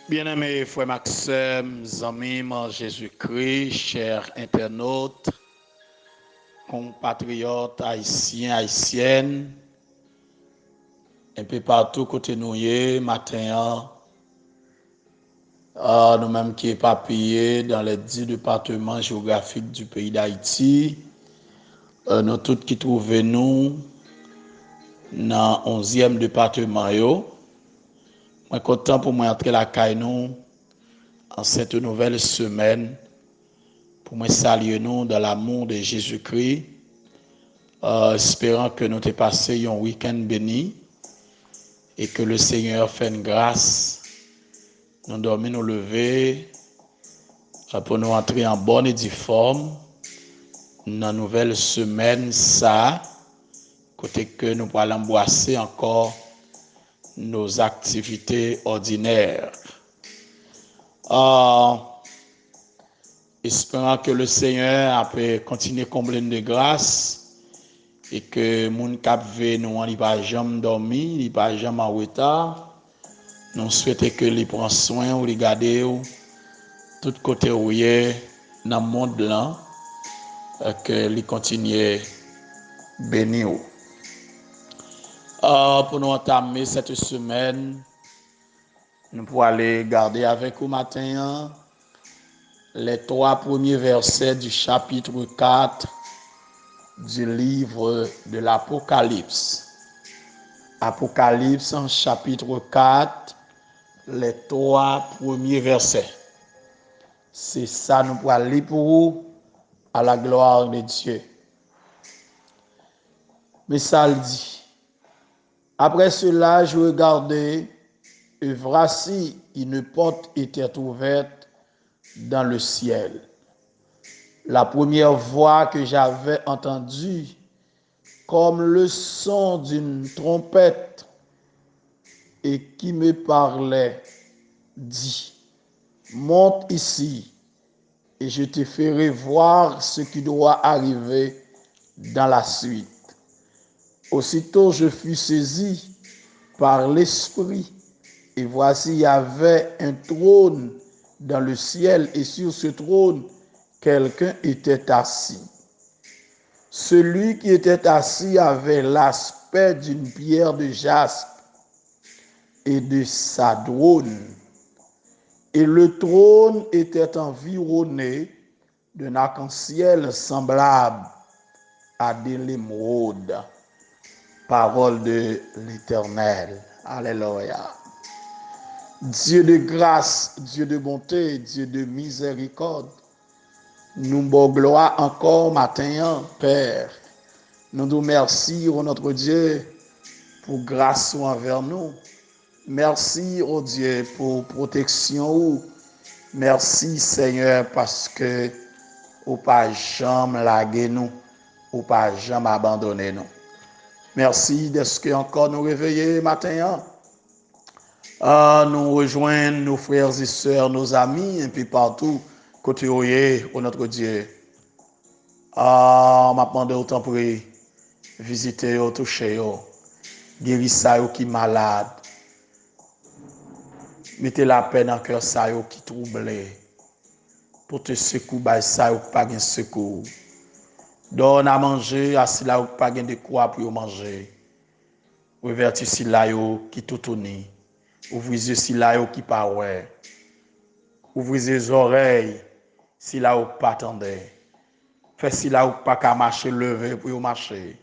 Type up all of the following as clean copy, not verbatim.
Bien-aimés frères Maxime, amis en Jésus-Christ, chers internautes, compatriotes haïtiens, haïtiennes, un peu partout côté nous matin, nous-mêmes qui éparpillés dans les 10 départements géographiques du pays d'Haïti, nous tous qui trouvons nous dans le 11e département. Je suis content pour moi entrer la caille nous en cette nouvelle semaine. Pour me saluer nous dans l'amour de Jésus-Christ, espérant que nous t'ai passé un week-end béni et que le Seigneur fait une grâce. Nous dormons, nous lever pour nous entrer en bonne et due forme dans la nouvelle semaine, ça, côté que nous pourrons embrasser encore nos activités ordinaires. Espérant que le Seigneur peut continuer à combler de grâce et que moun k'ap ve nous en pas jamais dormi, il pas jamais en retard. Nous souhaitons que les prend soin ou les garder tout côté où il est dans le monde là, que les continue bénir. Pour nous entamer cette semaine, nous pourrons aller garder avec vous matin les 3 premiers versets du chapitre 4 du livre de l'Apocalypse. Apocalypse en chapitre 4, les 3 premiers versets. C'est ça nous pourrons lire pour vous à la gloire de Dieu. Mais ça le dit. Après cela, je regardais et voici une porte était ouverte dans le ciel. La première voix que j'avais entendue, comme le son d'une trompette, et qui me parlait, dit, monte ici, et je te ferai voir ce qui doit arriver dans la suite. Aussitôt je fus saisi par l'Esprit, et voici il y avait un trône dans le ciel, et sur ce trône, quelqu'un était assis. Celui qui était assis avait l'aspect d'une pierre de jaspe et de sadrone, et le trône était environné d'un arc-en-ciel semblable à de l'émeraude. Parole de l'Éternel. Alléluia. Dieu de grâce, Dieu de bonté, Dieu de miséricorde, nous bon gloire encore matin, Père. Nous nous remercions, oh notre Dieu, pour grâce envers nous. Merci, oh Dieu, pour protection. Merci, Seigneur, parce que ou pas jamais laguer nous, ou pas jamais abandonner nous. Merci de ce que encore nous réveiller matin. Nous rejoindre nos frères et sœurs, nos amis, un peu partout, côté où notre Dieu. M'a demandé autant pour visiter, toucher, guérir ça qui malade. Mettez la paix dans le cœur ça qui troublé. Pour te secouer, ça ou pas de secours. Donne à manger, assis là ou pas de quoi pour manger. Revertis si là qui tout tourne. Ouvrez les yeux si là qui pas ouais. Ouvrez les oreilles si là ou pas attendez. Fais si là ou pas qu'à marcher lever pour marcher.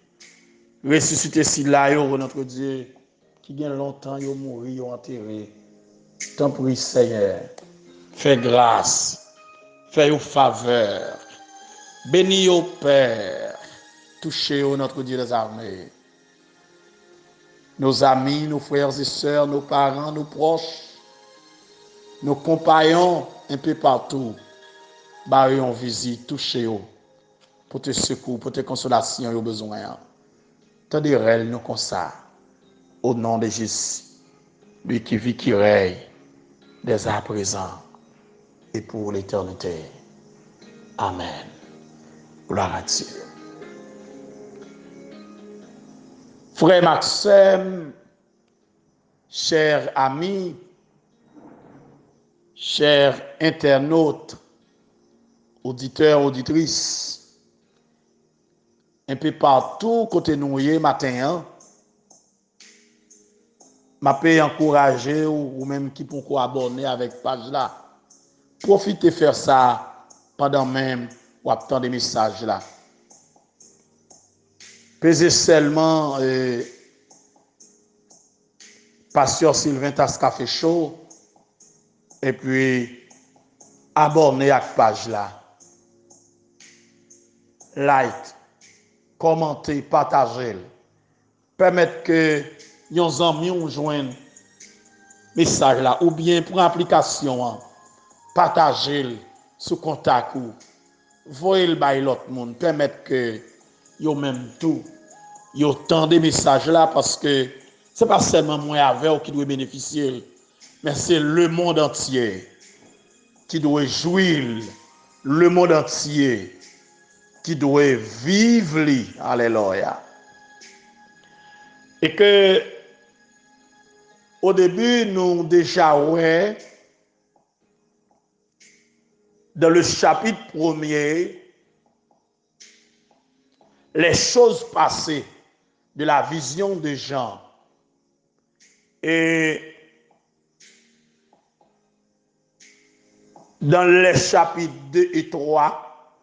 Ressusciter si là notre Dieu qui gagne longtemps yo mourir yo enterré. T'en prie Seigneur. Fais grâce. Fais une faveur. Bénis au Père. Touchez notre Dieu des armées. Nos amis, nos frères et sœurs, nos parents, nos proches, nos compagnons, un peu partout. Barrez en visite, touchez-vous. Pour te secours, pour te consolation, au besoin. Tendez elle nous comme ça. Au nom de Jésus. Lui qui vit, qui règne, dès à présent et pour l'éternité. Amen. Gloire à Dieu. Frère Maxime, chers amis, chers internautes, auditeurs, auditrices, un peu partout côté nous matin, m'a peux encourager ou même qui pour abonner avec page là. Profitez faire ça pendant même ou attendre des messages là. Pesez seulement Pasteur Sylvain Tascafé Show et puis abonner à la page là. Like, commenter, partager. Permettre que nos amis nous joignent message là ou bien pour application partager sous contact ou voyez le bail l'autre monde permettre que yo même tout yo tant des messages là parce que c'est pas seulement moi avec qui doit bénéficier mais c'est le monde entier qui doit jouir, le monde entier qui doit vivre. Alléluia. Et que au début, nous déjà ouais, dans le chapitre 1er, les choses passées de la vision de Jean. Et dans les chapitres 2 et 3,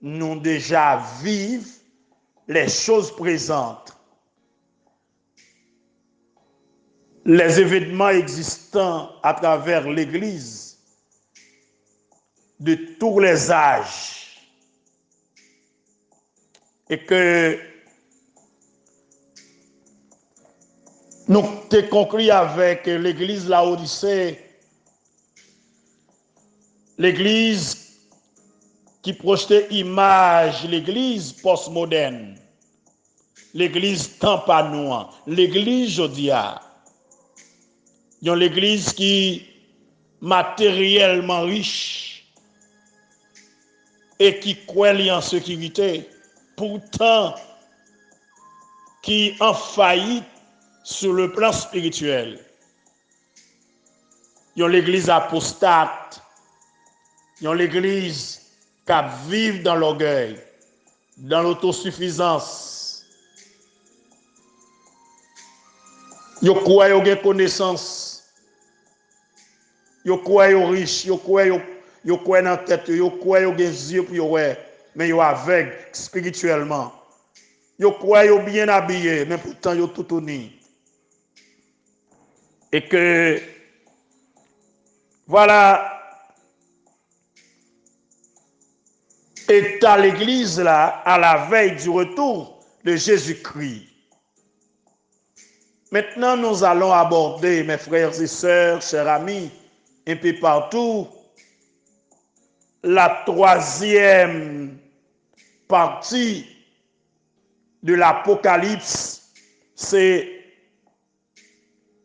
nous déjà vivons les choses présentes. Les événements existants à travers l'Église de tous les âges. Et que nous te conclu avec l'Église Laodicée, l'Église qui projetait image, l'Église postmoderne, l'Église tampanois, l'Église jodia. Il y a l'Église qui matériellement riche et qui croit en sécurité, pourtant qui en faillite sur le plan spirituel. Il y a l'Église apostate, il y a l'Église qui vit dans l'orgueil, dans l'autosuffisance. Il y a quoi, il y a connaissance. Yo croit yo riche, yo croit dans la tête, yo croit yo gen yeux pour yo mais yo aveugle spirituellement. Yo croit yo bien habillé, mais pourtant yo tout uni. Et que voilà état l'église là à la veille du retour de Jésus-Christ. Maintenant, nous allons aborder, mes frères et sœurs, chers amis, un peu partout, la troisième partie de l'Apocalypse, c'est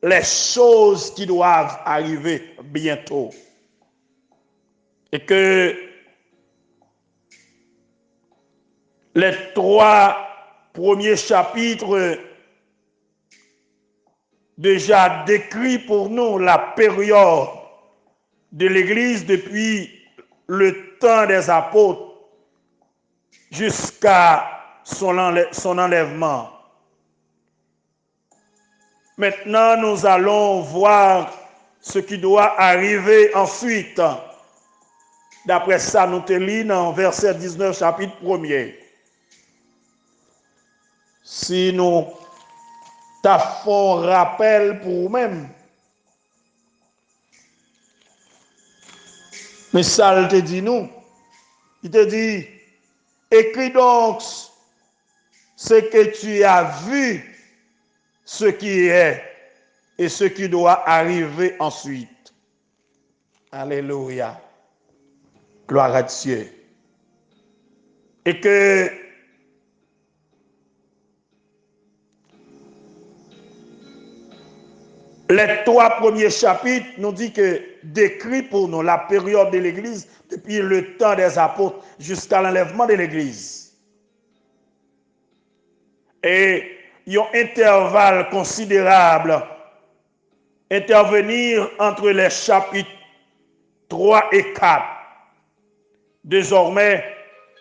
les choses qui doivent arriver bientôt. Et que les 3 premiers chapitres déjà décrit pour nous la période de l'Église depuis le temps des apôtres jusqu'à son enlèvement. Maintenant, nous allons voir ce qui doit arriver ensuite. D'après ça, nous te lisons en verset 19, chapitre 1er. Si nous t'avons rappel pour nous-mêmes, mais ça, il te dit nous. Il te dit, écris donc ce que tu as vu, ce qui est et ce qui doit arriver ensuite. Alléluia. Gloire à Dieu. Et que les 3 premiers chapitres nous disent que décrit pour nous la période de l'Église depuis le temps des apôtres jusqu'à l'enlèvement de l'Église. Et il y a un intervalle considérable intervenir entre les chapitres 3 et 4. Désormais,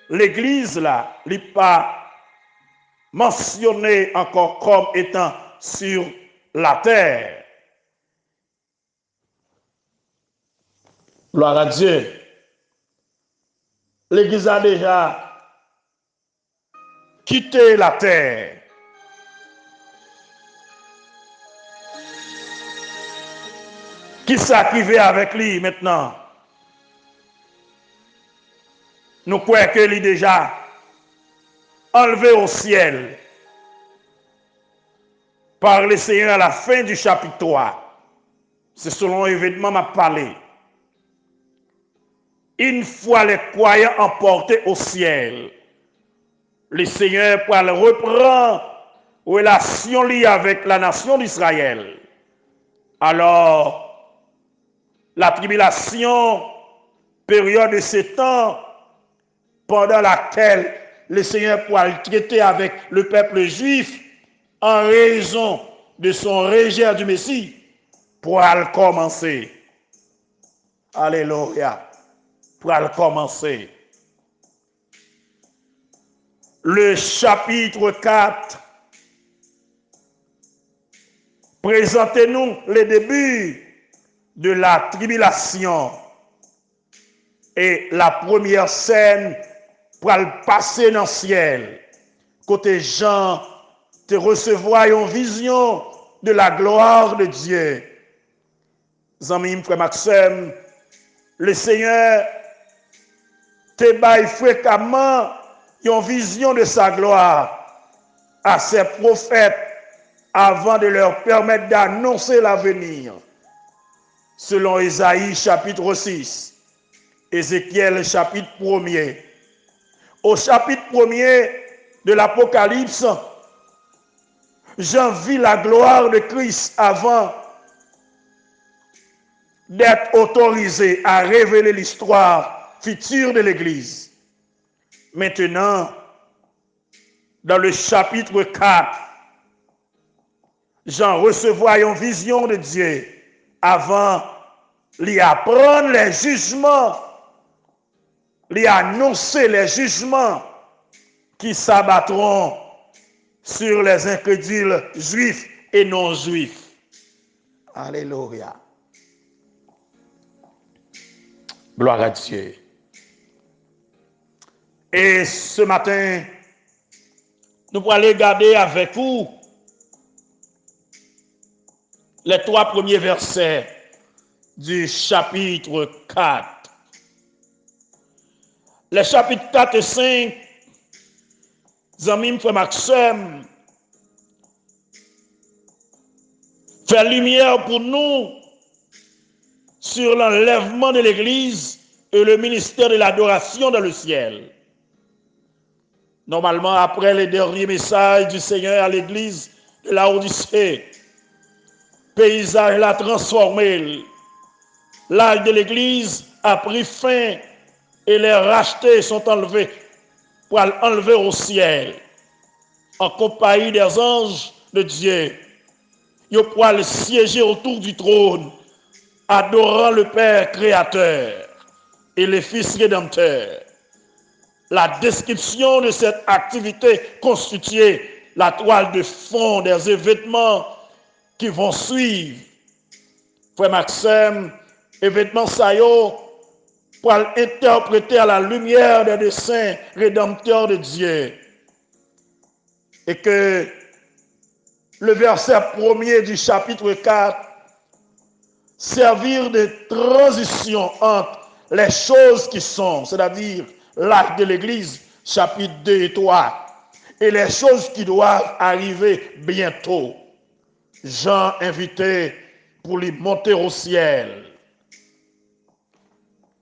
l'Église là, n'est pas mentionnée encore comme étant sur la terre. Gloire à Dieu. L'Église a déjà quitté la terre. Qui s'acquivait avec lui maintenant? Nous croyons que lui déjà enlevé au ciel par le Seigneur à la fin du chapitre 3. C'est selon l'événement m'a parlé. Une fois les croyants emportés au ciel, le Seigneur pourra reprendre relation liée avec la nation d'Israël. Alors, la tribulation, période de 7 ans, pendant laquelle le Seigneur pourra traiter avec le peuple juif en raison de son rejet du Messie, pourra le commencer. Alléluia. Pourra le commencer. Le chapitre 4 présentez-nous les débuts de la tribulation. Et la première scène pour le passer dans le ciel. Côté Jean, te recevoir une vision de la gloire de Dieu. Zami, frère Maxime, le Seigneur te baille fréquemment une vision de sa gloire à ses prophètes avant de leur permettre d'annoncer l'avenir. Selon Ésaïe chapitre 6, Ézéchiel chapitre 1er. Au chapitre 1er de l'Apocalypse, Jean vit la gloire de Christ avant d'être autorisé à révéler l'histoire future de l'Église. Maintenant, dans le chapitre 4, Jean recevait une vision de Dieu avant d'y apprendre les jugements, d'y annoncer les jugements qui s'abattront sur les incrédules juifs et non juifs. Alléluia. Gloire à Dieu. Et ce matin, nous pourrons aller regarder avec vous les 3 premiers versets du chapitre 4. Les chapitres 4 et 5, Zamim frère Maxime, fait lumière pour nous sur l'enlèvement de l'Église et le ministère de l'adoration dans le ciel. Normalement, après les derniers messages du Seigneur à l'Église de la Odyssée, paysage l'a transformé. L'âge de l'Église a pris fin et les rachetés sont enlevés pour enlever au ciel en compagnie des anges de Dieu. Ils pourront siéger autour du trône, adorant le Père créateur et le Fils rédempteur. La description de cette activité constitue la toile de fond des événements qui vont suivre. Frère Maxime, événements saillants pour interpréter à la lumière des desseins rédempteurs de Dieu. Et que le verset 1er du chapitre 4 servir de transition entre les choses qui sont, c'est-à-dire l'acte de l'Église, chapitre 2 et 3, et les choses qui doivent arriver bientôt. Jean invité pour lui monter au ciel,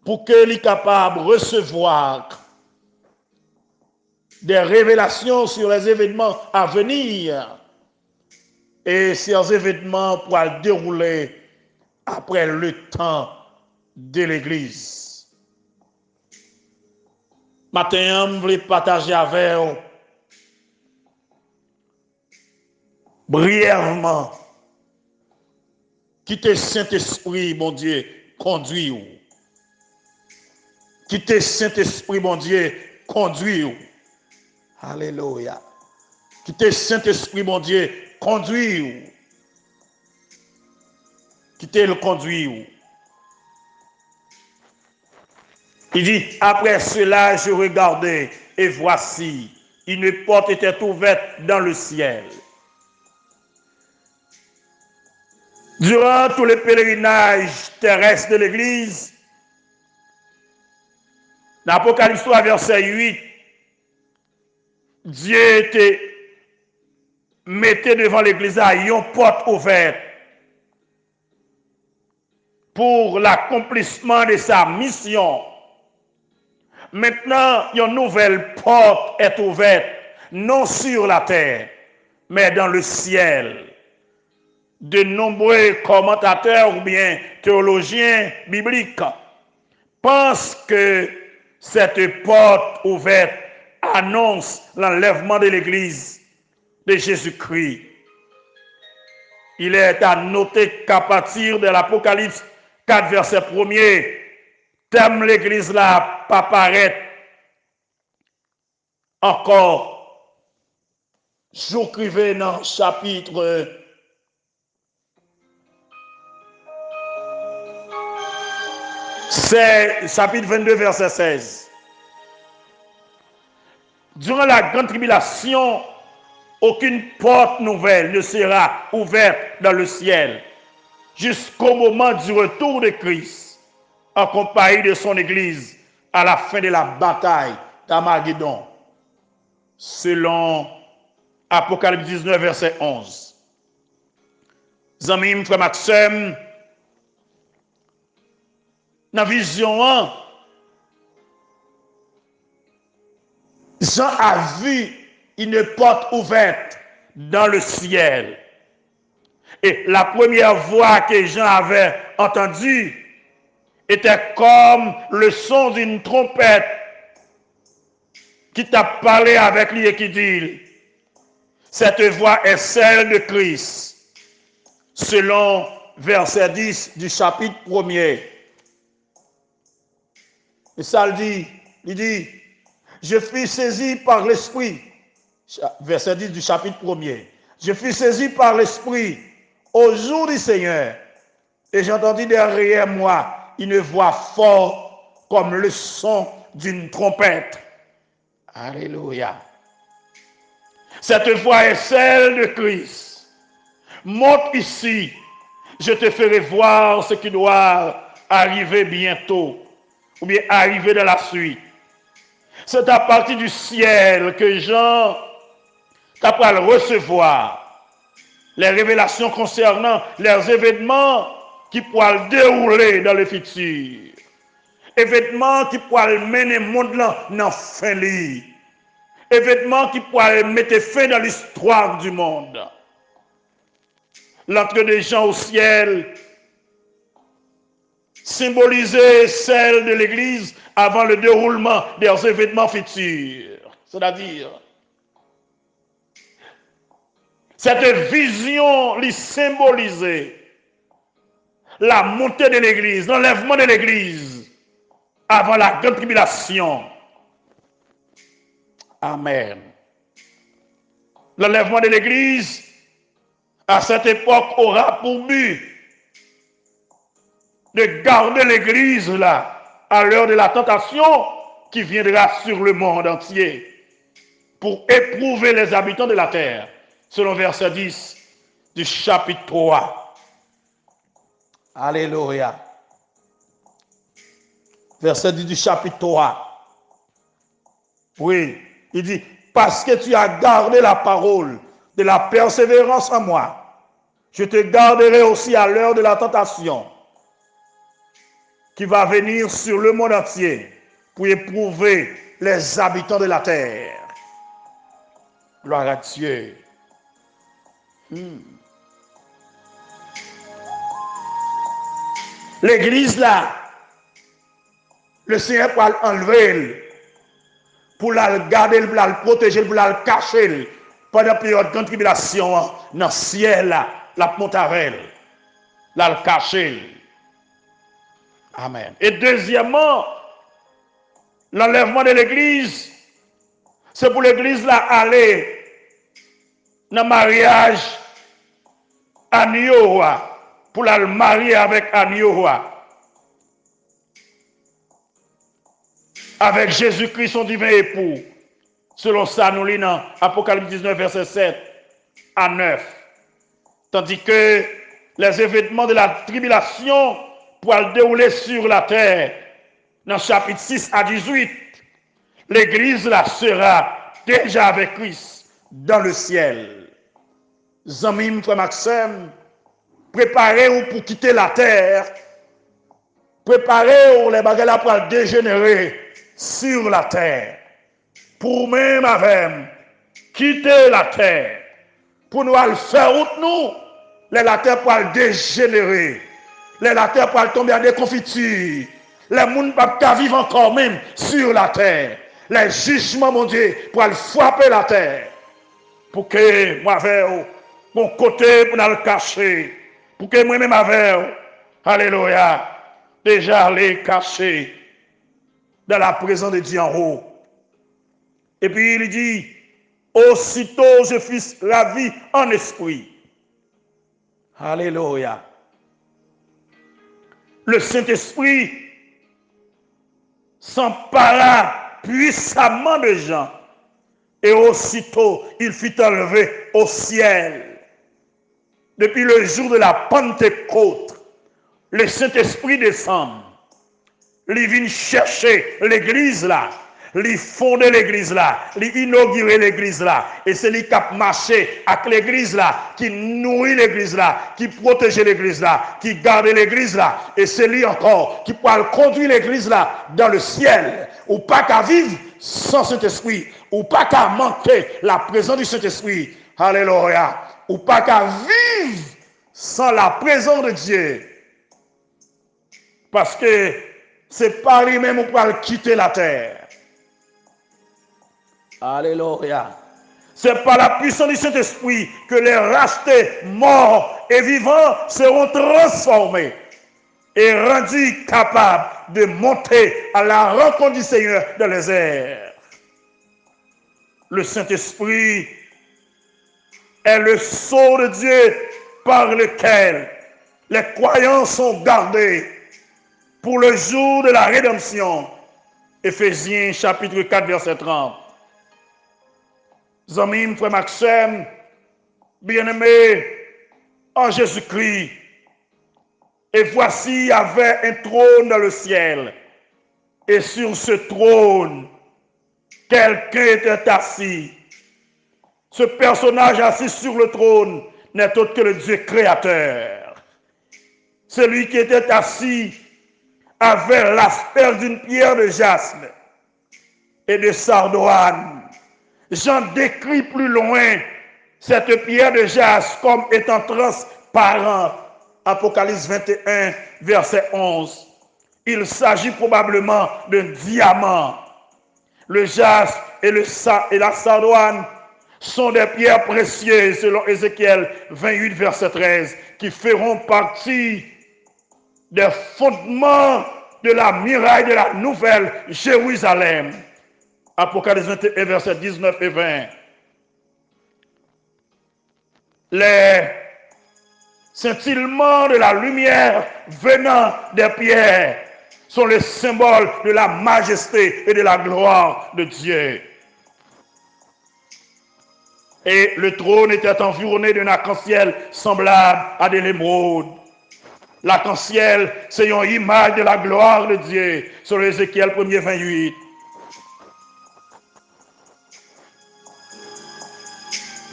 pour qu'il soit capable de recevoir des révélations sur les événements à venir, et ces événements pourront dérouler après le temps de l'Église. Maintenant, je voulais partager avec vous brièvement qui te Saint-Esprit, mon Dieu, conduit. Quittez Saint-Esprit, mon Dieu, conduire. Alléluia. Quittez Saint-Esprit, mon Dieu, conduire. Quittez le conduire. Il dit, après cela, je regardai, et voici, une porte était ouverte dans le ciel. Durant tout le pèlerinage terrestre de l'Église, dans l'Apocalypse 3, verset 8, Dieu mettait devant l'Église une porte ouverte pour l'accomplissement de sa mission. Maintenant, une nouvelle porte est ouverte, non sur la terre, mais dans le ciel. De nombreux commentateurs ou bien théologiens bibliques pensent que cette porte ouverte annonce l'enlèvement de l'Église de Jésus-Christ. Il est à noter qu'à partir de l'Apocalypse 4, verset 1er, thème l'Église là pas paraître encore. J'écrivais dans chapitre 22, verset 16. Durant la grande tribulation, aucune porte nouvelle ne sera ouverte dans le ciel jusqu'au moment du retour de Christ, en compagnie de son Église, à la fin de la bataille d'Armageddon, selon Apocalypse 19, verset 11. Zamim, frère Maxime, dans la vision 1, Jean a vu une porte ouverte dans le ciel. Et la première voix que Jean avait entendue était comme le son d'une trompette qui t'a parlé avec lui et qui dit, cette voix est celle de Christ, selon verset 10 du chapitre 1er. Et ça il dit, je fus saisi par l'Esprit, verset 10 du chapitre 1er, je fus saisi par l'Esprit au jour du Seigneur, et j'entendis derrière moi une voix forte comme le son d'une trompette. Alléluia. Cette voix est celle de Christ. Monte ici, je te ferai voir ce qui doit arriver bientôt, ou bien arriver dans la suite. C'est à partir du ciel que Jean t'a pas le recevoir les révélations concernant les événements qui pourraient dérouler dans le futur. Événements qui pourraient mener le monde dans fin lit. Événements qui pourraient mettre fin dans l'histoire du monde. L'entrée des gens au ciel symbolisait celle de l'Église avant le déroulement des événements futurs. C'est-à-dire, cette vision lui symbolisait la montée de l'Église, l'enlèvement de l'Église avant la grande tribulation. Amen. L'enlèvement de l'Église à cette époque aura pour but de garder l'Église là à l'heure de la tentation qui viendra sur le monde entier pour éprouver les habitants de la terre, selon verset 10 du chapitre 3. Alléluia. Verset 10 du chapitre 3. Oui, il dit, parce que tu as gardé la parole de la persévérance en moi, je te garderai aussi à l'heure de la tentation qui va venir sur le monde entier pour éprouver les habitants de la terre. Gloire à Dieu. L'église là, le Seigneur va l'enlever pour la garder, pour la protéger, pour la cacher pendant la période de grande tribulation dans le ciel là, la montarelle, la cacher. Amen. Et deuxièmement, L'enlèvement de l'église, c'est pour l'église là aller dans le mariage agneau, pour la marier avec agneau, avec Jésus-Christ, son divin époux. Selon ça, nous lisons dans Apocalypse 19, verset 7 à 9. Tandis que les événements de la tribulation pourront dérouler sur la terre. Dans chapitre 6 à 18, l'église là sera déjà avec Christ dans le ciel. Zamim, frère Maxime, préparez-vous pour quitter la terre. Préparez-vous les bagages là pour dégénérer sur la terre. Pour même avec quitter la terre. Pour nous aller faire route nous. La terre pour dégénérer. La terre pour tomber à des confitures. Les gens ne peuvent pas vivre encore même sur la terre. Les jugements, mon Dieu, pour aller frapper la terre. Pour que moi, avec mon côté, pour nous le cacher. Pour que moi-même, avec, alléluia, déjà les cacher dans la présence de Dieu en haut. Et puis il dit, aussitôt je fus ravi en esprit. Alléluia. Le Saint-Esprit s'empara puissamment de Jean. Et aussitôt, il fut enlevé au ciel. Depuis le jour de la Pentecôte, le Saint-Esprit descend. Il vient chercher l'église là. Il fonder l'église là. Il inaugurer l'église là. Et c'est lui qui a marché avec l'église là, qui nourrit l'église là, qui protège l'église là, qui garde l'église là. Et c'est lui encore qui pourra conduire l'église là dans le ciel. Ou pas qu'à vivre sans Saint-Esprit. Ou pas qu'à manquer la présence du Saint-Esprit. Alléluia. Ou pas qu'à vivre sans la présence de Dieu. Parce que c'est pas lui-même qui pourra quitter la terre. Alléluia. C'est par la puissance du Saint-Esprit que les rachetés, morts et vivants seront transformés et rendus capables de monter à la rencontre du Seigneur dans les airs. Le Saint-Esprit est le sceau de Dieu par lequel les croyants sont gardés pour le jour de la rédemption. Éphésiens chapitre 4, verset 30. Zamim, frère Maxime, bien-aimé en Jésus-Christ. Et voici, il y avait un trône dans le ciel. Et sur ce trône, quelqu'un était assis. Ce personnage assis sur le trône n'est autre que le Dieu créateur. Celui qui était assis avait l'aspect d'une pierre de jaspe et de sardoine. Jean décrit plus loin cette pierre de jaspe comme étant transparente. Apocalypse 21, verset 11. Il s'agit probablement d'un diamant. Le jaspe et la sardoine sont des pierres précieuses, selon Ézéchiel 28, verset 13, qui feront partie des fondements de la muraille de la nouvelle Jérusalem. Apocalypse 21, verset 19 et 20. Les scintillements de la lumière venant des pierres sont le symbole de la majesté et de la gloire de Dieu. Et le trône était environné d'un arc-en-ciel semblable à de l'émeraude. L'arc-en-ciel, c'est une image de la gloire de Dieu, sur Ézéchiel 1er 28.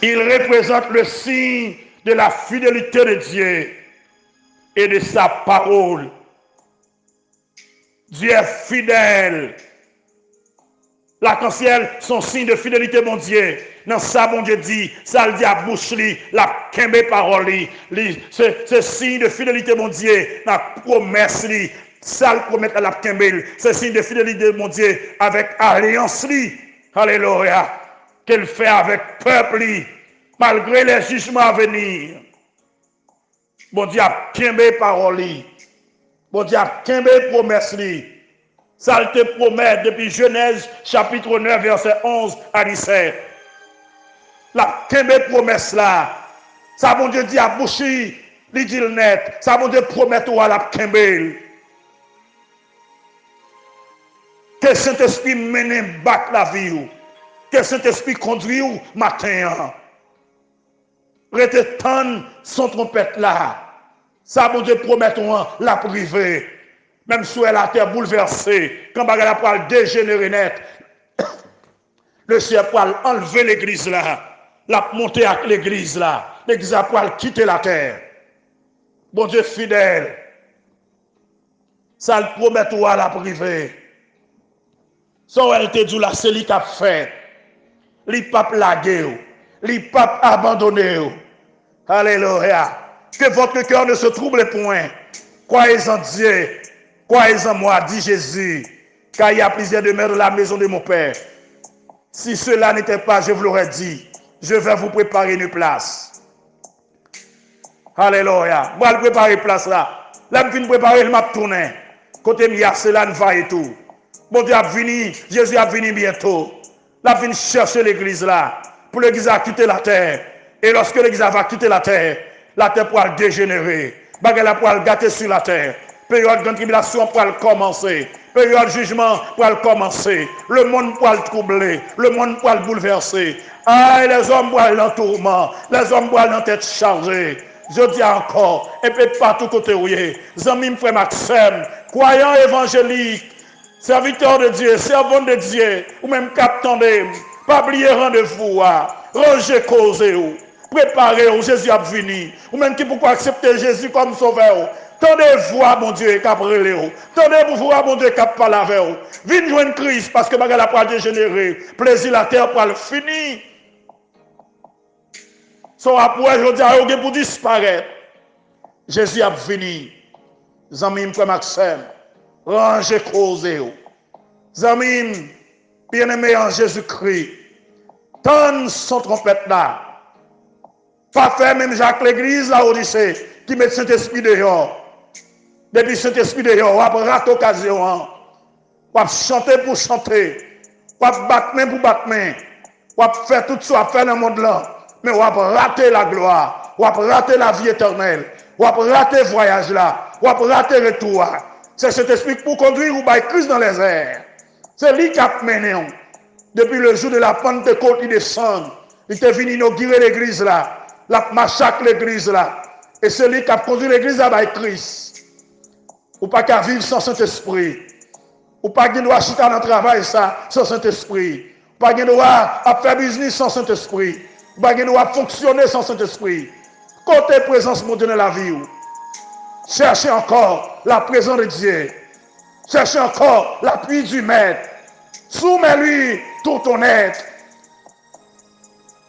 Il représente le signe de la fidélité de Dieu et de sa parole. Dieu est fidèle. L'arc-en-ciel, son signe de fidélité, mon Dieu. Dans ça, mon Dieu dit, ça le dit à bouche, la kembe parole, ce signe de fidélité, mon Dieu, la promesse, ça le promet à la kembe, ce signe de fidélité, mon Dieu, avec alliance, alléluia, qu'elle fait avec peuple, malgré les jugements à venir. Mon Dieu a kembe parole, mon Dieu a kembe promesse, Ça te promet depuis Genèse chapitre 9 verset 11 à 17. La kembe promesse là. Ça bon Dieu dit à bouchi, il dit le net. Ça bon Dieu promet toi la kembe. Que Saint-Esprit mène battre la vie. Que Saint-Esprit conduit ou matin. Rete tan son trompette là. Ça bon Dieu promet toi la privée. Même si la terre bouleversée, quand la poêle dégénéré net, le ciel poêle enlever l'église là, la monter avec l'église là, l'église a poêle quitter la terre. Bon Dieu fidèle, ça le promet toi la privée. So elle te dit là, c'est lui qui a fait. Lui pas lagué, lui pas abandonné. Alléluia. Que votre cœur ne se trouble point. Croyez en Dieu. Croyez en moi, dit Jésus, car il y a plusieurs demeures dans la maison de mon Père. Si cela n'était pas, je vous l'aurais dit, je vais vous préparer une place. Alléluia. Moi, je préparer une place là. Là, je vais préparer, je m'a tourné. Côté mia, cela ne va et tout. Bon Dieu a venu, Jésus a venu bientôt. Là, venu chercher l'église là, pour l'église à quitter la terre. Et lorsque l'église va quitter la terre pourra dégénérer. La pourra gâter sur la terre. Période de tribulation pour commencer. Période de jugement pour commencer. Le monde pour le troubler. Le monde pour le bouleverser. Ah, les hommes pour le tourment. Les hommes pour le tête chargée. Je dis encore, et puis partout côté où il est. Zami frère Maxime, croyant évangélique, serviteur de Dieu, servant de Dieu, ou même captant de, pas oublier rendez-vous, ranger cause, préparez, Jésus a venu. Ou même qui pourquoi accepter Jésus comme sauveur. Tendez-vous à mon Dieu qui a brûlé. Tendez-vous à mon Dieu qui a parlé avec vous. Venez jouer une crise parce que la pas dégénéré. Plaisir la terre pour le finir. So après, je dis à vous pour disparaître. Jésus a venu. Zamim frère Maxime. Rangez cause. Zamim, bien-aimé en Jésus-Christ. Tonne son trompette là. Pas faire même Jacques l'église là, Odyssée, qui met Saint-Esprit dehors. Depuis Saint-Esprit dehors, on va rater l'occasion. On va chanter pour chanter. On va battre main pour battre main. On va faire tout ça, faire dans le monde là. Mais on va rater la gloire. On va rater la vie éternelle. On va rater le voyage là. On va rater le retour. C'est cet esprit pour conduire ou by Christ dans les airs. C'est lui qui a mené. Depuis le jour de la Pentecôte, il descend. Il est venu inaugurer l'église là. La massacre l'église là. Et c'est lui qui a conduit l'église là by Christ. Ou pas qu'à vivre sans Saint-Esprit. Ou pas qu'il doit chuter dans le travail ça sans Saint-Esprit. Ou pas qu'il doit faire business sans Saint-Esprit. Ou pas qu'il doit fonctionner sans Saint-Esprit. Côté présence mon Dieu dans la vie. Cherchez encore la présence de Dieu. Cherchez encore l'appui du Maître. Soumets-lui tout ton être.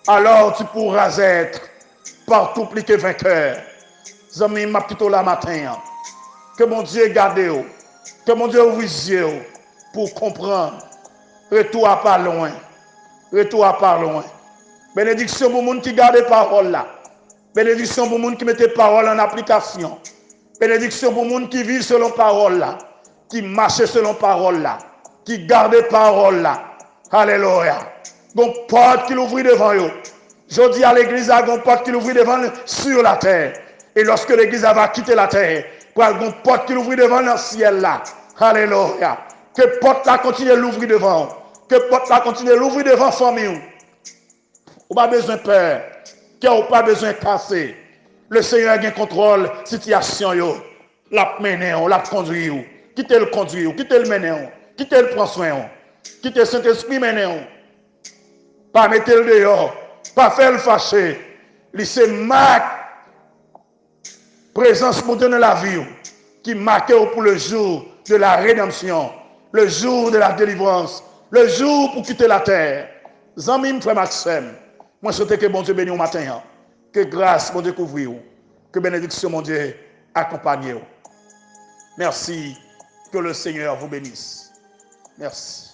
Alors tu pourras être partout plus que vainqueur. Zami m'a plutôt la matin. Que mon Dieu garde, que mon Dieu ouvre les yeux pour comprendre. Retour à pas loin. Retour à pas loin. Bénédiction pour les gens qui gardent parole là. Bénédiction pour les gens qui mettent parole en application. Bénédiction pour les gens qui vivent selon parole là. Qui marchent selon parole là. Qui gardent parole là. Alléluia. Donc, porte qui l'ouvre devant eux. Je dis à l'église, il y a une porte qui l'ouvre devant eux sur la terre. Et lorsque l'église va quitter la terre, il y a une porte qui l'ouvre devant le ciel là. Alléluia. Que porte là continue à l'ouvrir devant. Que porte là continue à l'ouvrir devant la famille. Ou pas besoin de peur. Ou pas besoin de casser. Le Seigneur a un contrôle de la situation. La mener, la conduire. Quittez le conduire, quittez le mener, quittez le prendre soin. Quittez Saint-Esprit mener. Pas mettre le dehors. Pas faire le fâcher. C'est marque présence de Dieu dans la vie qui marque pour le jour de la rédemption, le jour de la délivrance, le jour pour quitter la terre. Zami frère Maxime, moi je souhaite que bon Dieu bénisse au matin, que grâce mon Dieu couvre, que bénédiction mon Dieu accompagne. Merci, que le Seigneur vous bénisse. Merci.